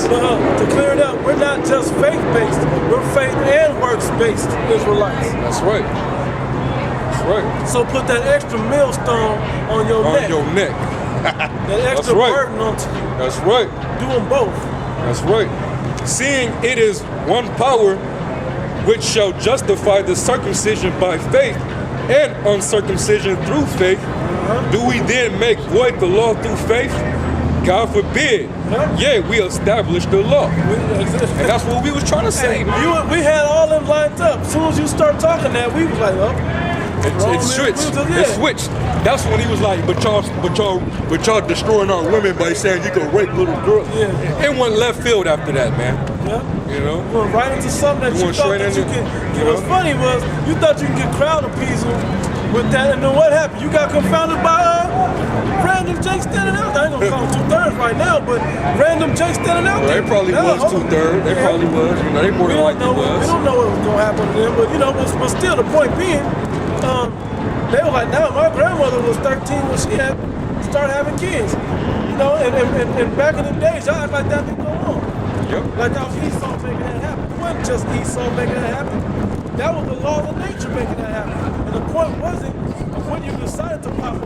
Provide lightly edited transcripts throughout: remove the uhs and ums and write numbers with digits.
To clear it up, we're not just faith-based, we're faith and works-based Israelites. That's right. That's right. So put that extra millstone on your neck. On your neck. That extra burden onto you. That's right. Do them both. That's right. Seeing it is one power which shall justify the circumcision by faith and uncircumcision through faith, do we then make void the law through faith? God forbid. Yeah, we established the law. And that's what we was trying to say. We had all them lined up. As soon as you start talking that, we was like, oh. It switched. It switched. That's when he was like, but y'all destroying our women by saying you can rape little girls. Yeah. It went left field after that, man. Yeah. You know? Went right into something that you thought that you could. What's funny was you thought you could get crowd appeasal with that, and then what happened? You got confounded by random Jake standing out there. I ain't gonna call him 2/3 right now, but random Jake standing out there. They probably was 2/3. They probably was. You know, they more than likely was. We don't know what was gonna happen to them, but you know, but still, the point being, they were like, now my grandmother was 13 when she started having kids. You know, and back in the days, y'all act like that didn't go on. Yep. Like that was Esau making that happen. It wasn't just Esau making that happen. That was the law of nature making that happen. And the point wasn't when you decided to pop her.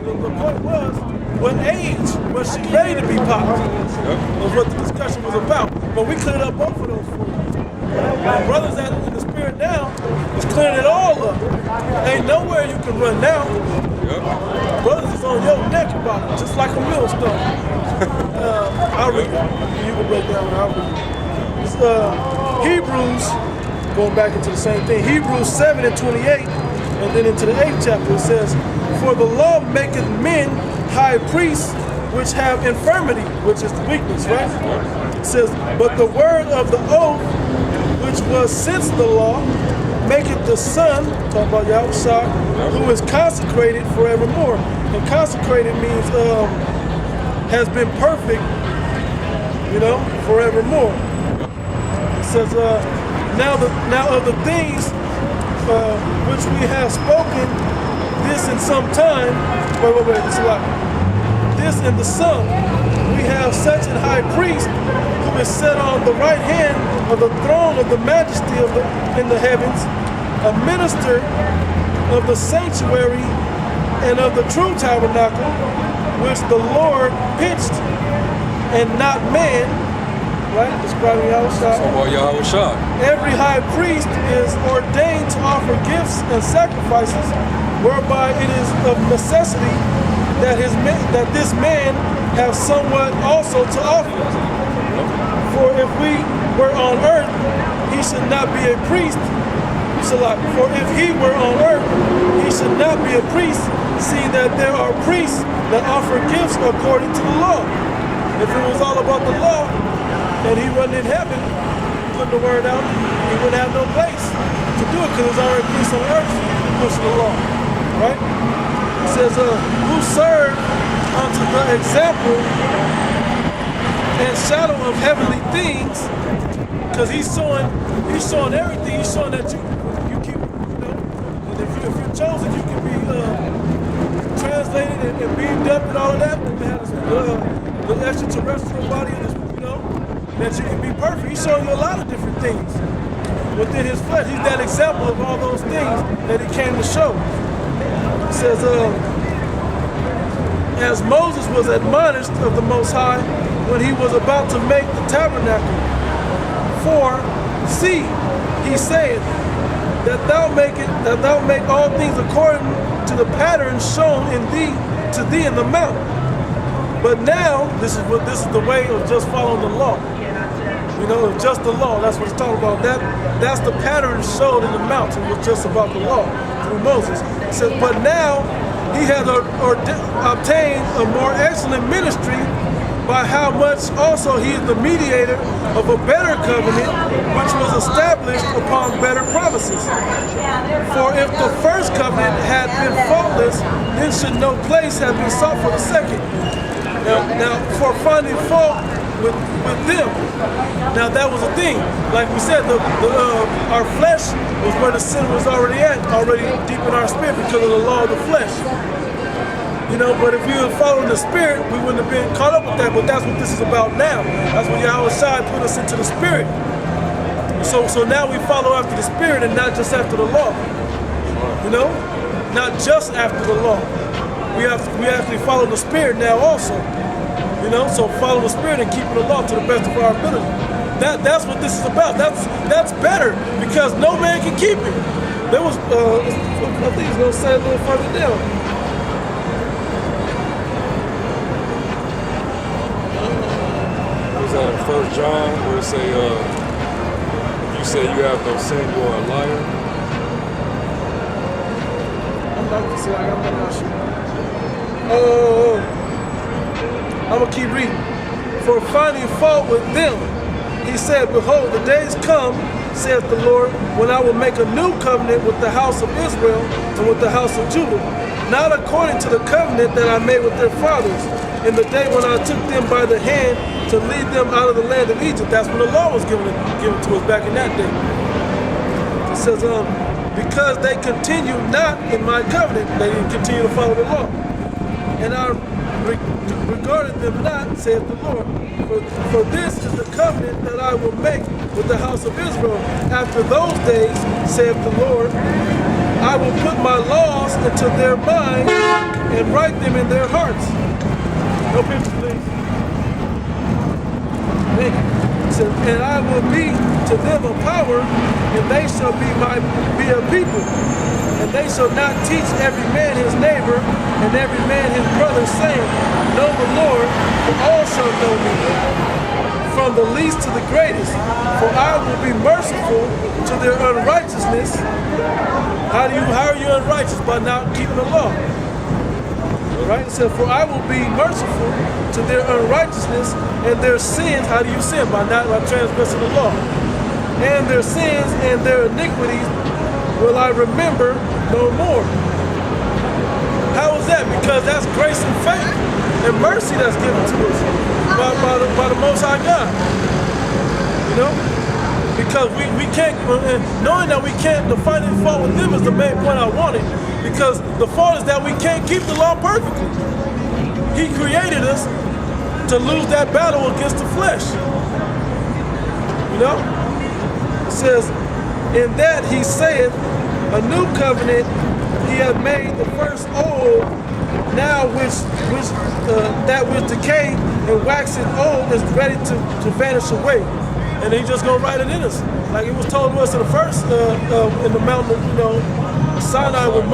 The point was, what age was she ready to be popped? Was what the discussion was about. But we cleared up both of those fools. My brothers that in the spirit now is clearing it all up. Ain't nowhere you can run now. Brothers is on your neck about it, just like a millstone. I'll read it. You can break down what I'll read it. It's Hebrews, going back into the same thing, Hebrews 7:28, and then into the 8th chapter, it says, for the law maketh men high priests which have infirmity, which is the weakness, right? It says, but the word of the oath, which was since the law, maketh the Son, talking about Yahushua, who is consecrated forevermore. And consecrated means has been perfect, you know, forevermore. It says, now of the things which we have spoken, this in some time, wait, it's a lot. This in the sum, we have such an high priest who is set on the right hand of the throne of the majesty in the heavens, a minister of the sanctuary and of the true tabernacle, which the Lord pitched and not man, right? Describing Yahushua. Every high priest is ordained to offer gifts and sacrifices, whereby it is of necessity that this man have somewhat also to offer. For if we were on earth, he should not be a priest. For if he were on earth, he should not be a priest, seeing that there are priests that offer gifts according to the law. If it was all about the law, and he wasn't in heaven, putting the word out, he wouldn't have no place to do it, because there's already priests on earth pushing the law, right? It says, who serve unto the example and shadow of heavenly things, because he's showing everything. He's showing that you keep, you know, and if you're chosen, you can be translated and beamed up and all of that. And the extraterrestrial body, you know, that you can be perfect. He's showing you a lot of different things within his flesh. He's that example of all those things that he came to show. It says, as Moses was admonished of the Most High when he was about to make the tabernacle. For, see, he saith, that thou make all things according to the pattern shown to thee in the mount. But now, this is the way of just following the law. You know, of just the law. That's what it's talking about. That's the pattern showed in the mountain. It was just about the law through Moses. It says, but now he has obtained a more excellent ministry, by how much also he is the mediator of a better covenant, which was established upon better promises. For if the first covenant had been faultless, then should no place have been sought for the second. Now for finding fault with them, now that was a thing. Like we said, our flesh was where the sin was already deep in our spirit because of the law of the flesh. You know, but if we were following the Spirit, we wouldn't have been caught up with that. But that's what this is about now. That's what Yahweh Shai put us into the Spirit. So now we follow after the Spirit and not just after the law. You know, not just after the law. We actually follow the Spirit now also. You know, so follow the Spirit and keeping the law to the best of our ability. That's what this is about. That's better because no man can keep it. There was, I think it's gonna say a little further down. Was that in 1 John where it say, if you say you have no sin, you are a liar? I'm not sure. I'm gonna keep reading. For finding fault with them, he said, behold, the days come, saith the Lord, when I will make a new covenant with the house of Israel and with the house of Judah, not according to the covenant that I made with their fathers in the day when I took them by the hand to lead them out of the land of Egypt. That's when the law was given to us back in that day. It says, because they continue not in my covenant, they didn't continue to follow the law. And I regarded them not, saith the Lord. For this is the covenant that I will make with the house of Israel. After those days, saith the Lord, I will put my laws into their mind and write them in their hearts. No pictures, please. Thank you. It says, and I will be to them a power, and they shall be a people. And they shall not teach every man his neighbor and every man his brother, saying, know the Lord, for all shall know me, from the least to the greatest. For I will be merciful to their unrighteousness. How are you unrighteous? By not keeping the law. Right? It says, for I will be merciful to their unrighteousness and their sins. How do you sin? By transgressing the law. And their sins and their iniquities will I remember no more. How is that? Because that's grace and faith and mercy that's given to us by the Most High God. You know? Because we can't, knowing that we can't, the finding fault with them is the main point I wanted. Because the fault is that we can't keep the law perfectly. He created us to lose that battle against the flesh. You know? It says, in that he saith, a new covenant he hath made the first old, now that which decay and waxeth old is ready to vanish away. And he just gonna write it in us. Like it was told to us in the first, in the mountain, you know, Sinai with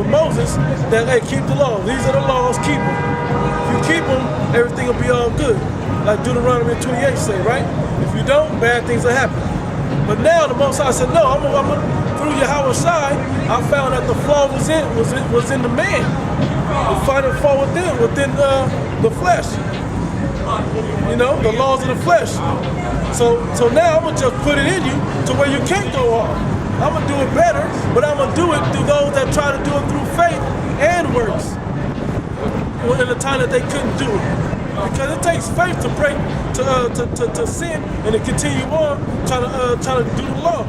Moses, that hey, keep the law. These are the laws, keep them. If you keep them, everything will be all good. Like Deuteronomy 28 say, right? If you don't, bad things will happen. But now the Most High said, no, I'm through Yahweh Shai, I found that the flaw was in the man. The finding fault within the flesh. You know, the laws of the flesh. So now I'm gonna just put it in you to where you can't go off. I'm gonna do it better, but I'm gonna do it through those that try to do it through faith and works. In the time that they couldn't do it. Because it takes faith to break, to sin and to continue on trying to do the law.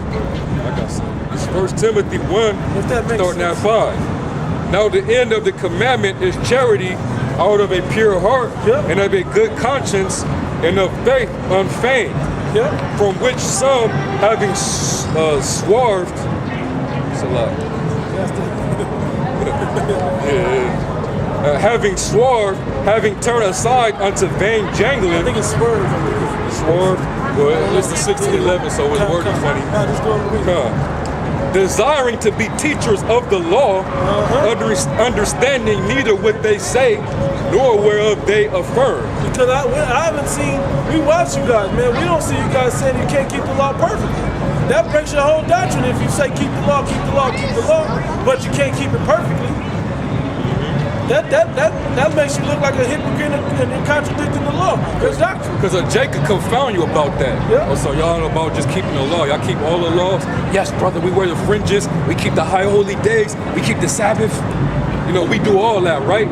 I got some. It's 1 Timothy 1, starting at 5. Now the end of the commandment is charity out of a pure heart and of a good conscience and of faith unfeigned, from which some, having swerved, it's a lot. Having swerved, having turned aside unto vain jangling. I think it's swerved. Swerved? Well, it's the 1611, so it's worded funny. Desiring to be teachers of the law, understanding neither what they say nor whereof they affirm. Because I haven't seen, we watch you guys, man. We don't see you guys saying you can't keep the law perfectly. That breaks your whole doctrine if you say keep the law, keep the law, keep the law, but you can't keep it perfectly. That makes you look like a hypocrite and contradicting the law. That's doctrine. Because Jacob confound you about that. Yeah. So y'all know about just keeping the law. Y'all keep all the laws. Yes, brother, we wear the fringes. We keep the high holy days. We keep the Sabbath. You know, we do all that, right?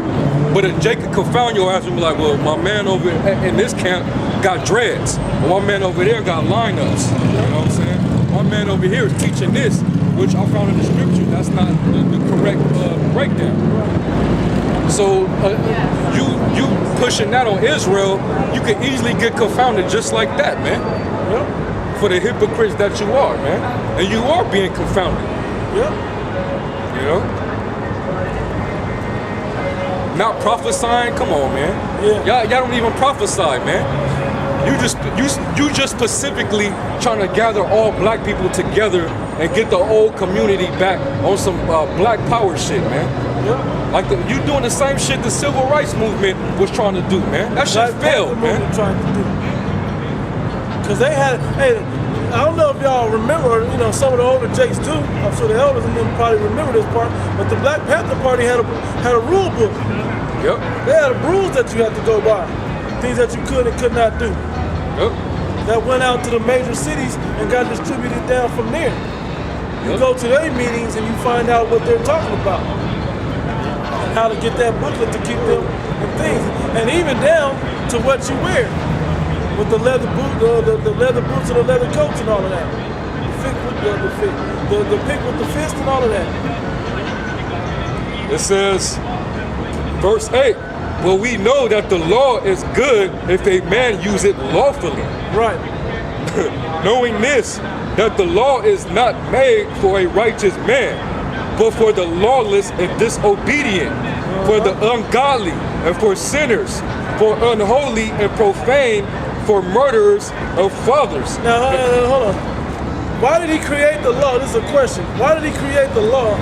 But if Jacob confound your ass and be like, well, my man over in this camp got dreads. Or my man over there got lineups. You know what I'm saying? My man over here is teaching this. which I found in the scripture. That's not the correct breakdown. So you pushing that on Israel, you could easily get confounded just like that, man. Yep. For the hypocrites that you are, man. And you are being confounded. Yep. You know? Not prophesying, come on, man. Yeah. Y'all don't even prophesy, man. You just specifically trying to gather all black people together and get the old community back on some black power shit, man. Yep. Like you doing the same shit the civil rights movement was trying to do, man. That shit failed, man. Trying to do. Cause they had, hey, I don't know if y'all remember, you know, some of the older Jakes do. I'm sure the elders and them probably remember this part. But the Black Panther Party had a rule book. Yep. They had rules that you had to go by, things that you could and could not do. Yep. That went out to the major cities and got distributed down from there. You Yep. go to their meetings and you find out what they're talking about, and how to get that booklet to keep them and things, and even down to what you wear, with the leather boot, the leather boots and the leather coats and all of that. The pick with the fist and all of that. It says, verse 8, well, we know that the law is good if a man use it lawfully. Right. Knowing this, that the law is not made for a righteous man, but for the lawless and disobedient, for the ungodly and for sinners, for unholy and profane, for murderers of fathers. Now, hold on. Why did he create the law? This is a question. Why did he create the law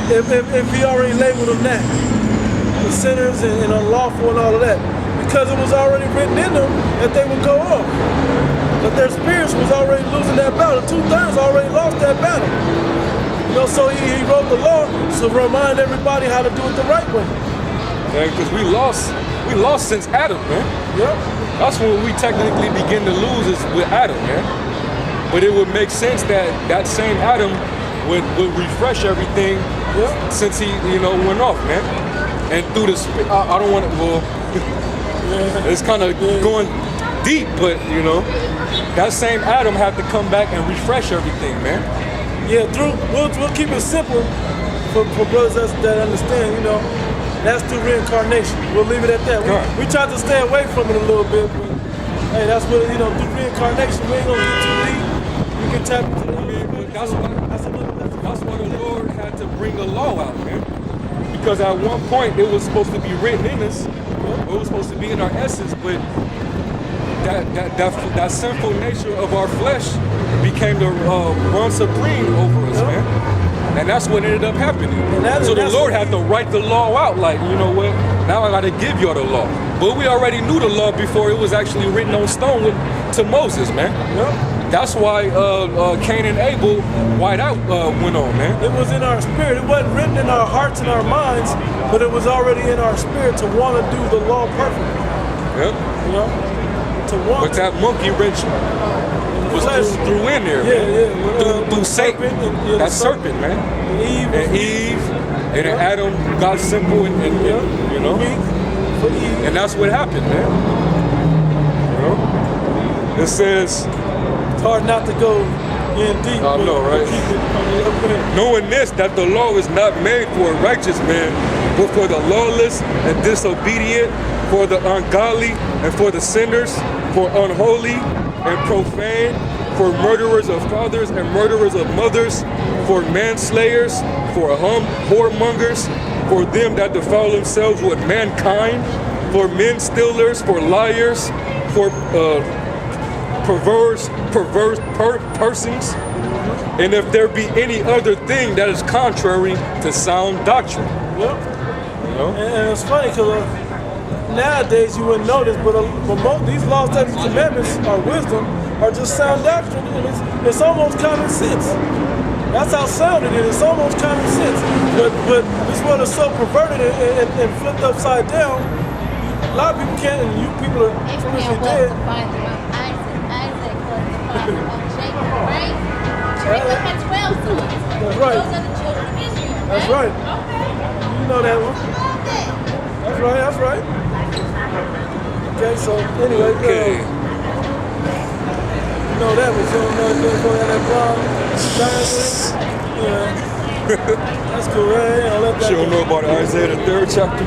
if he already labeled them that? The sinners and unlawful and all of that. Because it was already written in them that they would go off. That their spirits was already losing that battle. 2/3 already lost that battle. You know, so he wrote the law to remind everybody how to do it the right way. Man, because we lost since Adam, man. Yep. That's when we technically begin to lose is with Adam, man. But it would make sense that same Adam would refresh everything since he, went off, man. And through the I don't want to, well, it's kind of going deep, but, that same Adam had to come back and refresh everything, man. Yeah, we'll keep it simple for brothers that understand, that's through reincarnation. We'll leave it at that. We tried to stay away from it a little bit, but hey, that's what, through reincarnation, we ain't gonna get too deep. We can tap into the That's why the Lord had to bring a law out, man. Because at one point it was supposed to be written in us, it was supposed to be in our essence, but that sinful nature of our flesh became the run supreme over us, man. And that's what ended up happening. So the Lord had to write the law out, like, you know what, now I gotta give y'all the law. But we already knew the law before it was actually written on stone to Moses, man. Yep. That's why Cain and Abel, why that went on, man. It was in our spirit. It wasn't written in our hearts and our minds, but it was already in our spirit to want to do the law perfectly. Yep. To want. But that monkey wrench was threw in there, man. Through Satan, that serpent, man. And Eve, and then Adam got simple and and that's what happened, man. It says, it's hard not to go in deep. I know, right? Knowing this, that the law is not made for a righteous man, but for the lawless and disobedient, for the ungodly and for the sinners, for unholy and profane, for murderers of fathers and murderers of mothers, for manslayers, for whoremongers, for them that defile themselves with mankind, for men stealers, for liars, for perverse persons, and if there be any other thing that is contrary to sound doctrine. Yep. And it's funny because nowadays you wouldn't know this, but these laws, statutes, and commandments are wisdom, are just sound doctrine, and it's almost common sense. That's how sound it is. It's almost common sense. But this world is so perverted and flipped upside down. A lot of people can't, and you people are foolishly dead. Right? Jacob had 12 sons. That's right. Those are the children of Israel. Right? That's right. Okay. You know that one. That's right. Okay, so anyway, Okay. you know that was going on that blonde Yeah. That's cool. Yeah, I'll let that She don't know about Isaiah the 3rd chapter.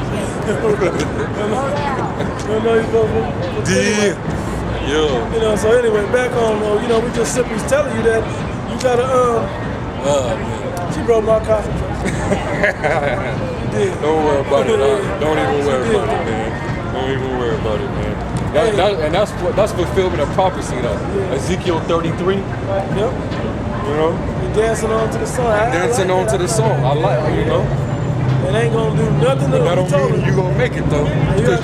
don't know you both. Yeah. You know, so anyway, back on, you know, we just simply telling you that you gotta, she broke my concentration. Don't worry about it. Don't even worry about it, man. Don't even worry about it, man. That's fulfillment of prophecy, though. Yeah. Ezekiel 33. Yep. You know, You're dancing on to the song. dancing on to the song. I like it, you know. It ain't gonna do nothing to That don't mean you gonna make it though.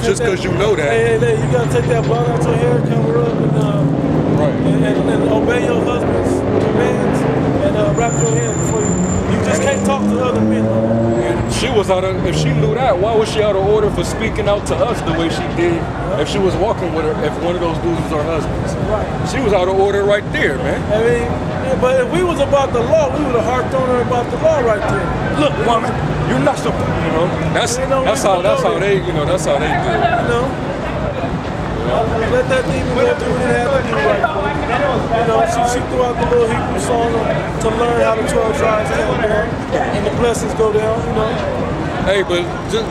Just because you know that. Hey, you gotta take that ball out your hair, cover up, and obey your husband's commands, and wrap your hands before you just can't talk to other men. And she was out of, if she knew that, why was she out of order for speaking out to us the way she did if she was walking with her, if one of those dudes was her husband? Right. She was out of order right there, man. I mean, but if we was about the law, we would have harped on her about the law right there. Look, woman, you're not supposed, you know. That's how they, you know, that's how they do it. You know. Let that demon go through what it had to do right quick. You know, she threw out the little Hebrew song to learn how the 12 tribes come down and the blessings go down, you know. Hey, but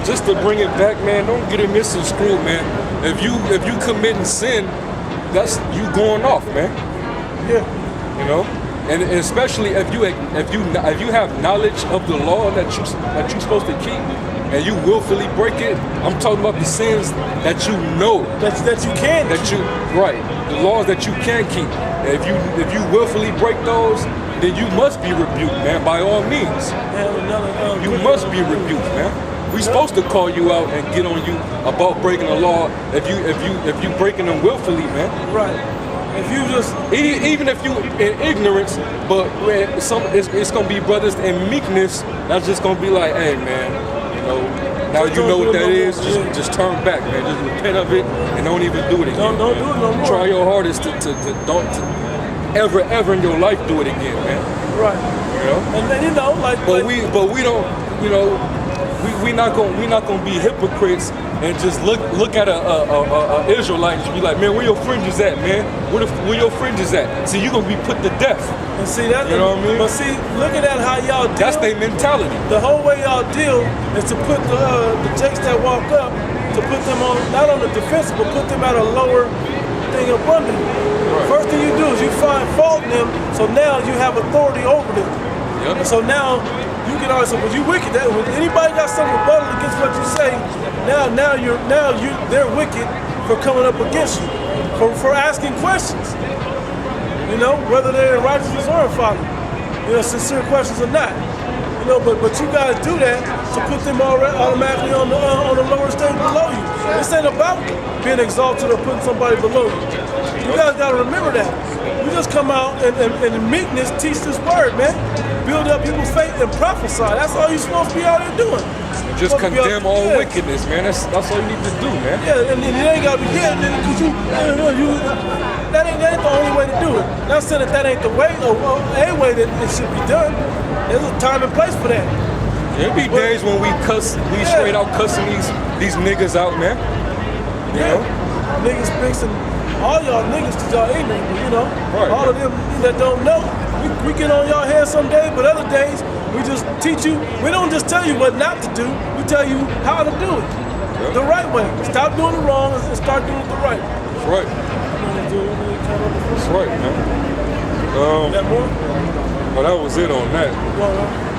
just to bring it back, man, don't get it misconstrued, man. If you committing sin, that's you going off, man. Yeah. You know, and especially if you have knowledge of the law that you're supposed to keep, and you willfully break it. I'm talking about the sins that you know that you can the laws that you can keep. If you willfully break those, then you must be rebuked, man. By all means, you must be rebuked, man. We supposed to call you out and get on you about breaking the law if you breaking them willfully, man. Right. If you just even if you in ignorance, but it's gonna be brothers in meekness. That's just gonna be like, hey, man. Now you know what that is. Just turn back, man. Just repent of it and don't even do it again. Don't do it no more. Try your hardest to don't ever in your life do it again, man. Right. You know. And then we don't. You know, we not gonna be hypocrites and just look at a Israelite and be like, man, where your fringes at, man? Where your fringes at? See, you gonna be put to death. And see that, you know what I mean? But see, looking at how y'all deal, that's their mentality. The whole way y'all deal is to put the jakes that walk up, to put them on not on the defensive, but put them at a lower thing up under them. Right. First thing you do is you find fault in them, so now you have authority over them. Yep. And so now you can always say, "Well, you wicked." That when anybody got some rebuttal against what you say, they're wicked for coming up against you, for asking questions. You know, whether they're in righteousness or in folly. You know, sincere questions or not. You know, but you guys do that to put them automatically on the lower stage below you. This ain't about being exalted or putting somebody below you. You guys gotta remember that. You just come out and in meekness teach this word, man. Build up people's faith and prophesy. That's all you're supposed to be out there doing. Just condemn all wickedness, man. That's all you need to do, man. Yeah, and it ain't gotta be because that ain't the only way to do it. Not saying that ain't the way or a way that it should be done. There's a time and place for that. There'll be days when we straight out cussing these niggas out, man. You know? Niggas fixing all y'all niggas because y'all ignorant, you know. Right. All of them that don't know. We get on y'all head some days, but other days we just teach you. We don't just tell you what not to do. We tell you how to do it. Yep. The right way. Stop doing it wrong and start doing it the right way. That's right. That's right, man. That more? Well, that was it on that.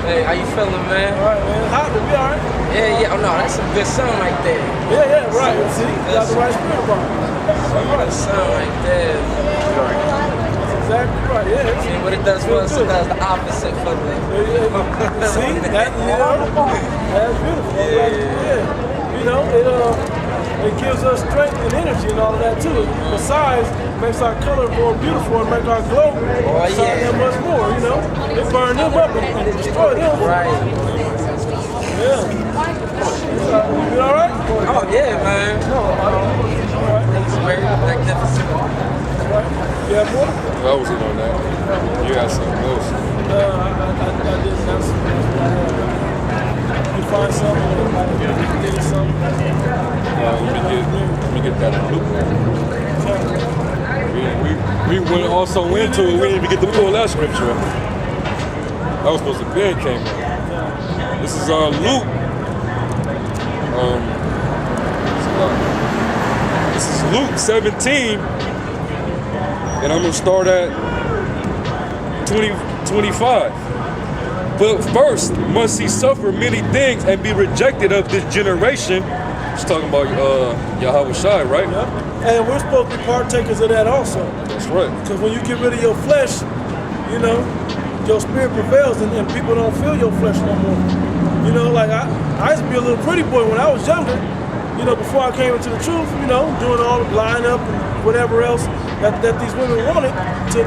Hey, how you feeling, man? All right, man. Hot, but we all right? Yeah. Oh, no, that's a good song right there. Yeah, right. See, you got the right spirit about it. Good song right there. That's exactly right, yeah. See, what it does for us, it does the opposite for the... See, that's beautiful. Yeah. You know, it gives us strength and energy and all of that, too. Besides, makes our color more beautiful and make our glow shine that much more, you know. It burn them up and destroy them. Right. Yeah. You been all right? Oh, yeah, man. All right. It's very magnificent. Right. You have more? That was it on that. You had something else. I didn't. That's what I had. You find something, you did something. Let me get that loop. We went also into it. We didn't even get to pull that scripture up. That was supposed to be came out. This is Luke. This is Luke 17, and I'm gonna start at 25. But first must he suffer many things and be rejected of this generation. He's talking about Yahweh Shai, right? Yeah. And we're supposed to be partakers of that also. That's right. Because when you get rid of your flesh, you know, your spirit prevails and people don't feel your flesh no more. You know, like I used to be a little pretty boy when I was younger, you know, before I came into the truth, you know, doing all the line up and whatever else that these women wanted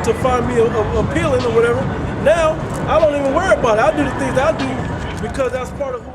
to find me appealing or whatever. Now, I don't even worry about it. I do the things I do because that's part of who